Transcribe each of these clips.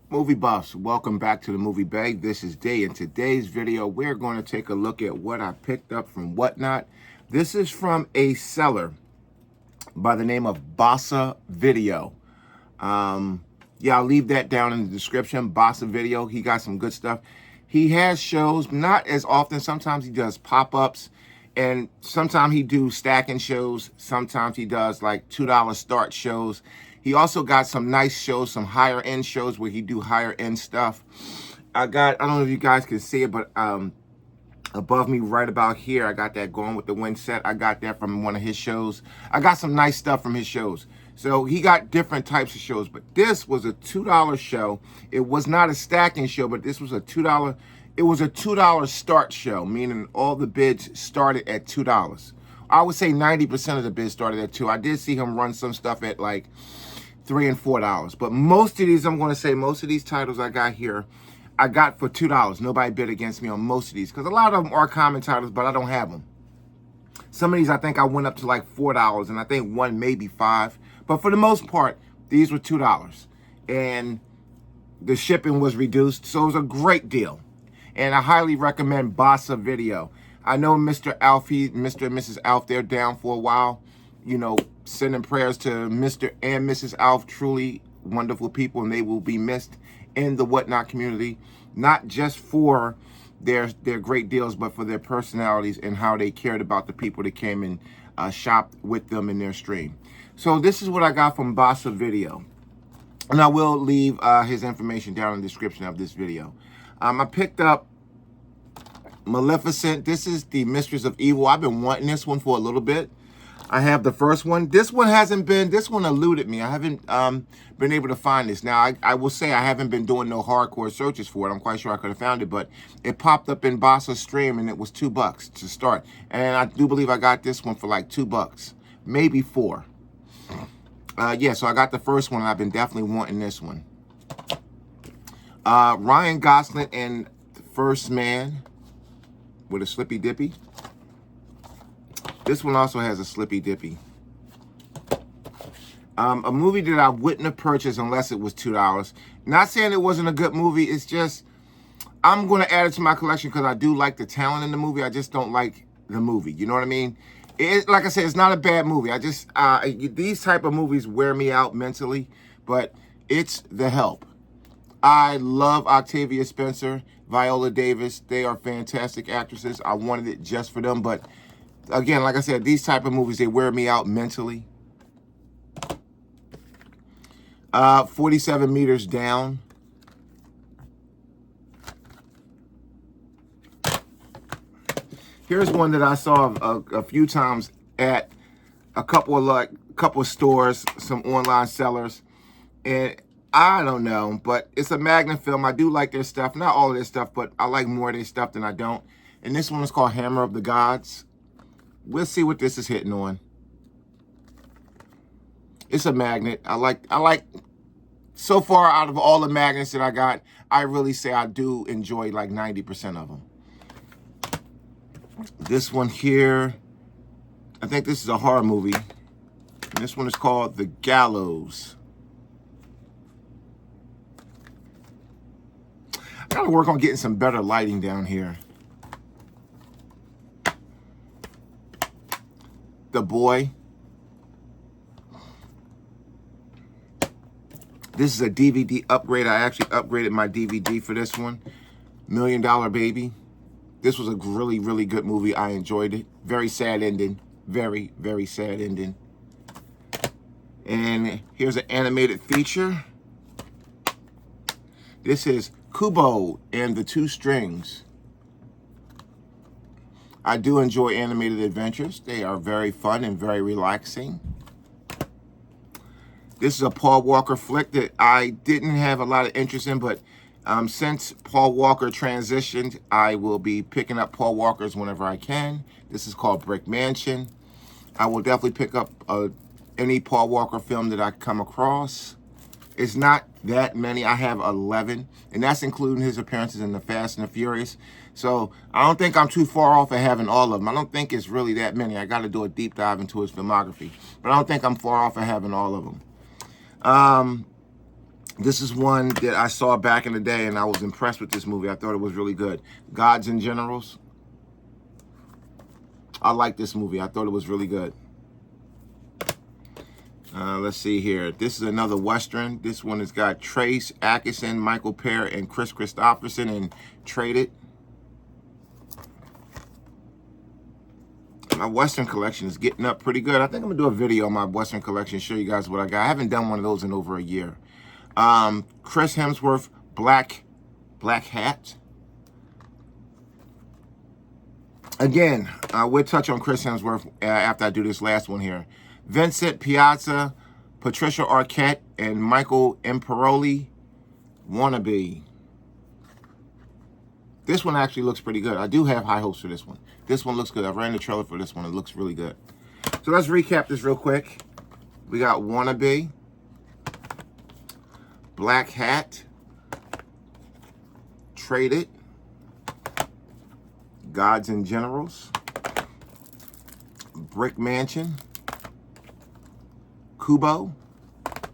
Movie buffs, welcome back to the Movie Bay. This is Day. In today's video, we're going to take a look at what I picked up from Whatnot. This is from a seller by the name of Bossa Video. Yeah, I'll leave that down in the description. Bossa Video, he got some good stuff. He has shows, not as often. Sometimes he does pop-ups, and sometimes he do stacking shows. Sometimes he does like $2 start shows. He also got some nice shows, some higher end shows where he do higher end stuff. I don't know if you guys can see it, but above me right about here, I got that Going with the Wind set. I got that from one of his shows. I got some nice stuff from his shows. So he got different types of shows, but this was a $2 show. It was not a stacking show, but this was a $2. It was a $2 start show, meaning all the bids started at $2. I would say 90% of the bids started at $2. I did see him run some stuff at like $3 and $4, but most of these, I'm going to say most of these titles I got here, I got for $2. Nobody bid against me on most of these because a lot of them are common titles, but I don't have them. Some of these I think I went up to like $4, and I think one maybe $5. But for the most part, these were $2, and the shipping was reduced, so it was a great deal. And I highly recommend Bossa Video. I know Mr. Alfie, Mr. and Mrs. Alf, they're down for a while. You know, sending prayers to Mr. and Mrs. Alf, truly wonderful people, and they will be missed in the Whatnot community, not just for their great deals, but for their personalities and how they cared about the people that came and shopped with them in their stream. So this is what I got from Bossa Video, and I will leave his information down in the description of this video. I picked up Maleficent. This is the Mistress of Evil. I've been wanting this one for a little bit. I have the first one. This one eluded me. I haven't been able to find this. Now, I will say I haven't been doing no hardcore searches for it. I'm quite sure I could have found it, but it popped up in Bossa's stream, and it was $2 to start. And I do believe I got this one for like $2, maybe $4. Yeah, so I got the first one, and I've been definitely wanting this one. Ryan Gosling and The First Man with a Slippy Dippy. This one also has a Slippy Dippy. A movie that I wouldn't have purchased unless it was $2. Not saying it wasn't a good movie. It's just, I'm going to add it to my collection because I do like the talent in the movie. I just don't like the movie. You know what I mean? Like I said, it's not a bad movie. I just, these type of movies wear me out mentally, but it's The Help. I love Octavia Spencer, Viola Davis. They are fantastic actresses. I wanted it just for them, but again, like I said, these type of movies, they wear me out mentally. 47 Meters Down. Here's one that I saw a few times at a couple of stores, some online sellers, and I don't know, but it's a Magnum film. I do like their stuff, not all of their stuff, but I like more of their stuff than I don't. And this one is called Hammer of the Gods. We'll see what this is hitting on. It's a magnet. I like, so far out of all the magnets that I got, I really say I do enjoy like 90% of them. This one here, I think this is a horror movie. And this one is called The Gallows. I gotta work on getting some better lighting down here. The Boy. This is a DVD upgrade. I actually upgraded my DVD for this one. $1 Million Baby. This was a really, really good movie. I enjoyed it. Very sad ending. Very, very sad ending. And here's an animated feature. This is Kubo and the Two Strings. I do enjoy animated adventures. They are very fun and very relaxing. This is a Paul Walker flick that I didn't have a lot of interest in, but since Paul Walker transitioned, I will be picking up Paul Walkers whenever I can. This is called Brick Mansion. I will definitely pick up any Paul Walker film that I come across. It's not that many. I have 11, and that's including his appearances in The Fast and the Furious. So I don't think I'm too far off of having all of them. I don't think it's really that many. I got to do a deep dive into his filmography, but I don't think I'm far off of having all of them. This is one that I saw back in the day, and I was impressed with this movie. I thought it was really good. Gods and Generals. I like this movie. I thought it was really good. Let's see here. This is another Western. This one has got Trace Atkinson, Michael Pear, and Chris Christopherson, and Traded. My Western collection is getting up pretty good. I think I'm going to do a video on my Western collection, show you guys what I got. I haven't done one of those in over a year. Chris Hemsworth, Black Hat. Again, we'll touch on Chris Hemsworth after I do this last one here. Vincent Piazza, Patricia Arquette, and Michael Imperioli, Wannabe. This one actually looks pretty good. I do have high hopes for this one. This one looks good. I ran the trailer for this one. It looks really good. So let's recap this real quick. We got Wannabe, Black Hat, Traded, Gods and Generals, Brick Mansion, Kubo, $1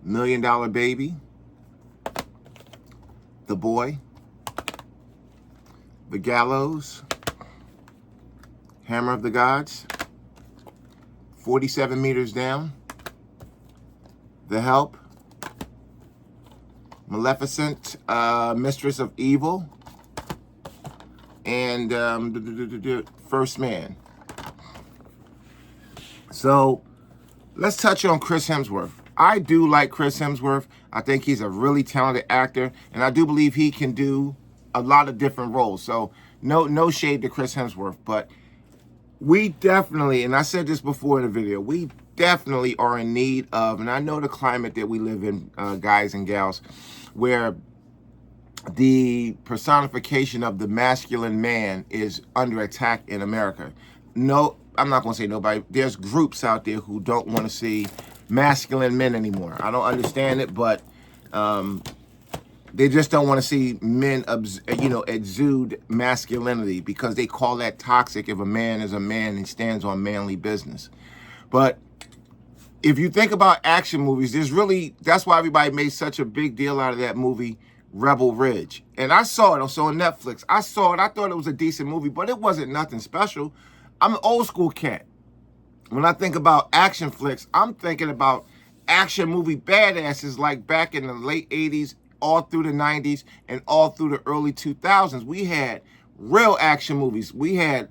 Million Baby, The Boy, The Gallows, Hammer of the Gods, 47 Meters Down, The Help, Maleficent, Mistress of Evil, and First Man. So let's touch on Chris Hemsworth. I do like Chris Hemsworth. I think he's a really talented actor, and I do believe he can do a lot of different roles. So no shade to Chris Hemsworth, but we definitely, and I said this before in the video, we definitely are in need of, and I know the climate that we live in, guys and gals, where the personification of the masculine man is under attack in America. No, I'm not going to say nobody. There's groups out there who don't want to see masculine men anymore. I don't understand it, but they just don't want to see men, exude masculinity, because they call that toxic if a man is a man and stands on manly business. But if you think about action movies, that's why everybody made such a big deal out of that movie, Rebel Ridge. And I saw it also on Netflix. I saw it. I thought it was a decent movie, but it wasn't nothing special. I'm an old school cat. When I think about action flicks, I'm thinking about action movie badasses like back in the late 80s, all through the 90s, and all through the early 2000s. We had real action movies. We had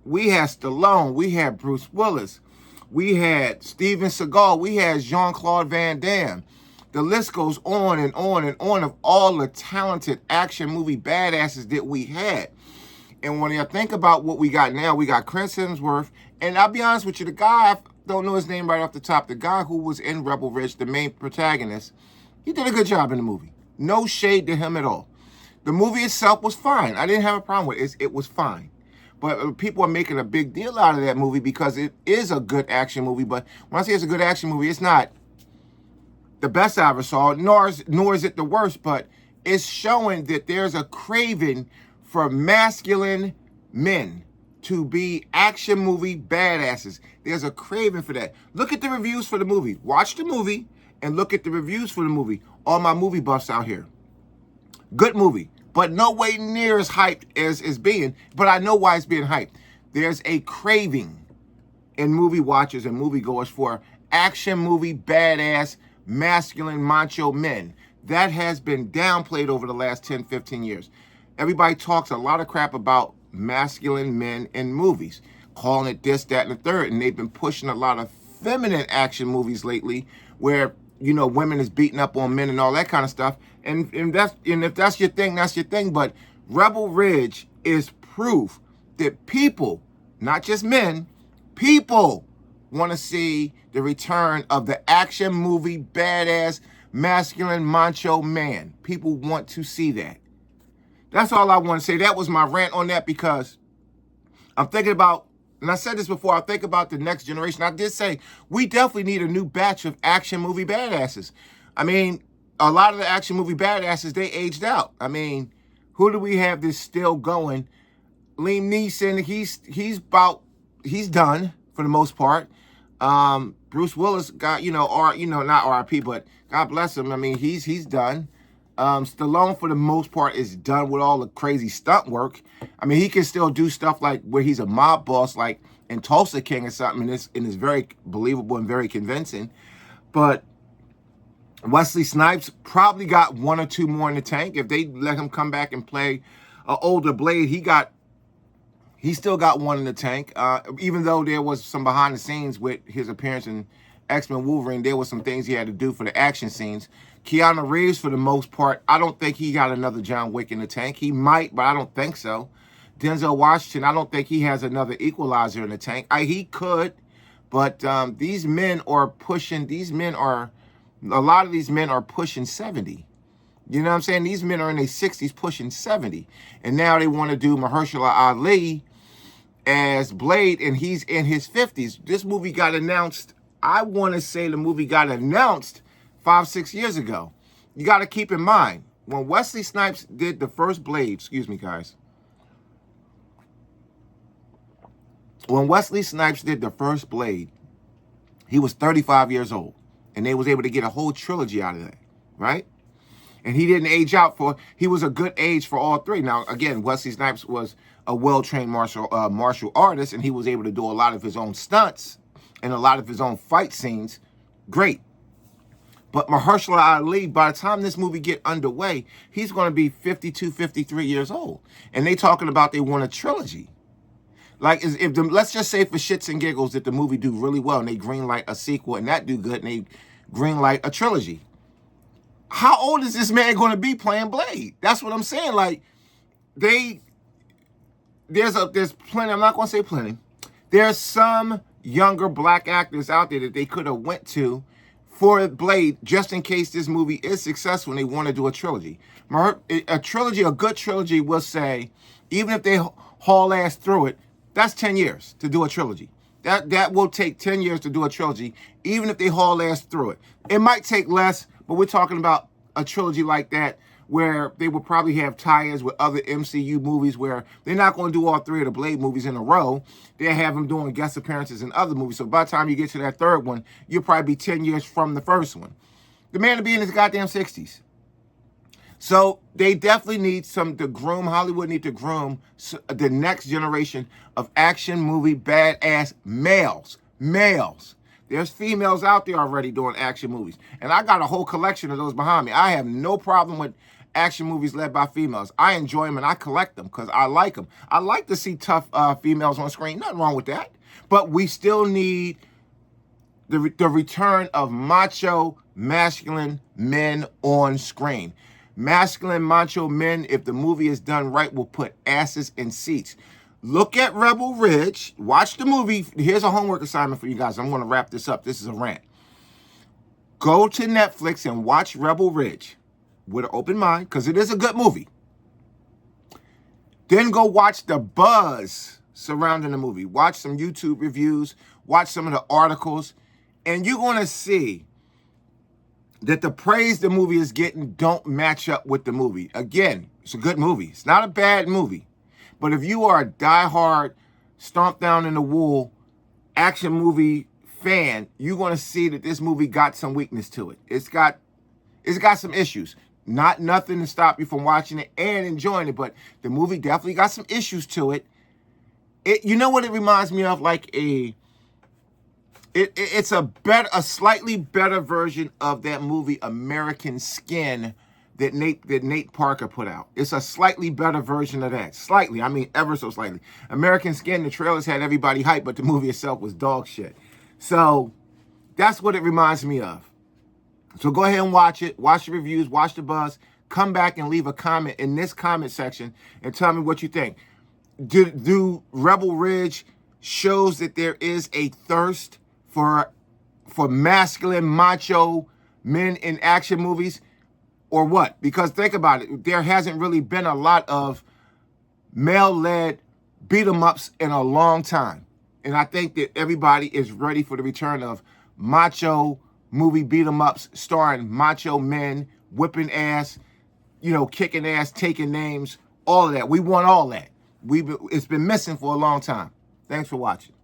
Stallone. We had Bruce Willis. We had Steven Seagal. We had Jean-Claude Van Damme. The list goes on and on and on of all the talented action movie badasses that we had. And when I think about what we got now, we got Chris Hemsworth. And I'll be honest with you, the guy, I don't know his name right off the top, the guy who was in Rebel Ridge, the main protagonist, he did a good job in the movie. No shade to him at all. The movie itself was fine. I didn't have a problem with it. It was fine. But people are making a big deal out of that movie because it is a good action movie. But when I say it's a good action movie, it's not the best I ever saw, nor is it the worst, but it's showing that there's a craving for masculine men to be action movie badasses. There's a craving for that. Look at the reviews for the movie. Watch the movie and look at the reviews for the movie. All my movie buffs out here. Good movie, but no way near as hyped as it's being. But I know why it's being hyped. There's a craving in movie watchers and moviegoers for action movie badass masculine macho men. That has been downplayed over the last 10, 15 years. Everybody talks a lot of crap about masculine men in movies, calling it this, that, and the third. And they've been pushing a lot of feminine action movies lately where, women is beating up on men and all that kind of stuff. And if that's your thing, that's your thing. But Rebel Ridge is proof that people, not just men, people want to see the return of the action movie badass masculine macho man. People want to see that. That's all I want to say. That was my rant on that, because I'm thinking about, and I said this before, I think about the next generation. I did say we definitely need a new batch of action movie badasses. I mean, a lot of the action movie badasses, they aged out. I mean, who do we have that's still going? Liam Neeson, he's done for the most part. Bruce Willis got, not RIP, but God bless him. I mean, he's done. Stallone, for the most part, is done with all the crazy stunt work. I mean, he can still do stuff like where he's a mob boss, like in Tulsa King or something, and it's very believable and very convincing. But Wesley Snipes probably got one or two more in the tank. If they let him come back and play an older Blade, he still got one in the tank. Even though there was some behind the scenes with his appearance in X-Men Wolverine, there was some things he had to do for the action scenes. Keanu Reeves, for the most part, I don't think he got another John Wick in the tank. He might, but I don't think so. Denzel Washington, I don't think he has another Equalizer in the tank. He could, but these men are pushing, a lot of these men are pushing 70. You know what I'm saying? These men are in their 60s pushing 70. And now they want to do Mahershala Ali as Blade, and he's in his 50s. This movie got announced, I want to say the movie got announced 5-6 years ago. You got to keep in mind, when Wesley Snipes did the first Blade, excuse me, guys. When Wesley Snipes did the first Blade, he was 35 years old. And they was able to get a whole trilogy out of that, right? And he didn't age out he was a good age for all three. Now, again, Wesley Snipes was a well-trained martial artist, and he was able to do a lot of his own stunts and a lot of his own fight scenes. Great. But Mahershala Ali, by the time this movie get underway, he's going to be 52, 53 years old. And they talking about they want a trilogy. Like, let's just say for shits and giggles that the movie do really well and they greenlight a sequel and that do good and they greenlight a trilogy. How old is this man going to be playing Blade? That's what I'm saying. Like, there's plenty, I'm not going to say plenty. There's some younger black actors out there that they could have went to for Blade just in case this movie is successful and they want to do a trilogy. A good trilogy will say, even if they haul ass through it, that's 10 years to do a trilogy. That will take 10 years to do a trilogy, even if they haul ass through it. It might take less, but we're talking about a trilogy like that where they will probably have tie-ins with other MCU movies where they're not going to do all three of the Blade movies in a row. They'll have them doing guest appearances in other movies. So by the time you get to that third one, you'll probably be 10 years from the first one. The man will be in his goddamn 60s. So they definitely need Hollywood need to groom the next generation of action movie badass males. There's females out there already doing action movies. And I got a whole collection of those behind me. I have no problem with action movies led by females. I enjoy them and I collect them because I like them. I like to see tough females on screen. Nothing wrong with that. But we still need the return of macho, masculine men on screen. Masculine, macho men, if the movie is done right, will put asses in seats. Look at Rebel Ridge. Watch the movie. Here's a homework assignment for you guys. I'm going to wrap this up. This is a rant. Go to Netflix and watch Rebel Ridge with an open mind, because it is a good movie. Then go watch the buzz surrounding the movie. Watch some YouTube reviews. Watch some of the articles. And you're going to see that the praise the movie is getting don't match up with the movie. Again, it's a good movie. It's not a bad movie. But if you are a diehard, stomp down in the wool action movie fan, you're going to see that this movie got some weakness to it. It's got some issues. Nothing to stop you from watching it and enjoying it, but the movie definitely got some issues to it. You know what it reminds me of? Like it's a slightly better version of that movie American Skin that Nate Parker put out. It's a slightly better version of that. Slightly, I mean ever so slightly. American Skin, the trailers had everybody hyped, but the movie itself was dog shit. So that's what it reminds me of. So go ahead and watch it. Watch the reviews, watch the buzz. Come back and leave a comment in this comment section and tell me what you think. Do Rebel Ridge shows that there is a thirst for masculine, macho men in action movies, or what? Because think about it, there hasn't really been a lot of male-led beat-em-ups in a long time. And I think that everybody is ready for the return of macho movie beat-em-ups starring macho men, whipping ass, kicking ass, taking names, all of that. We want all that. It's been missing for a long time. Thanks for watching.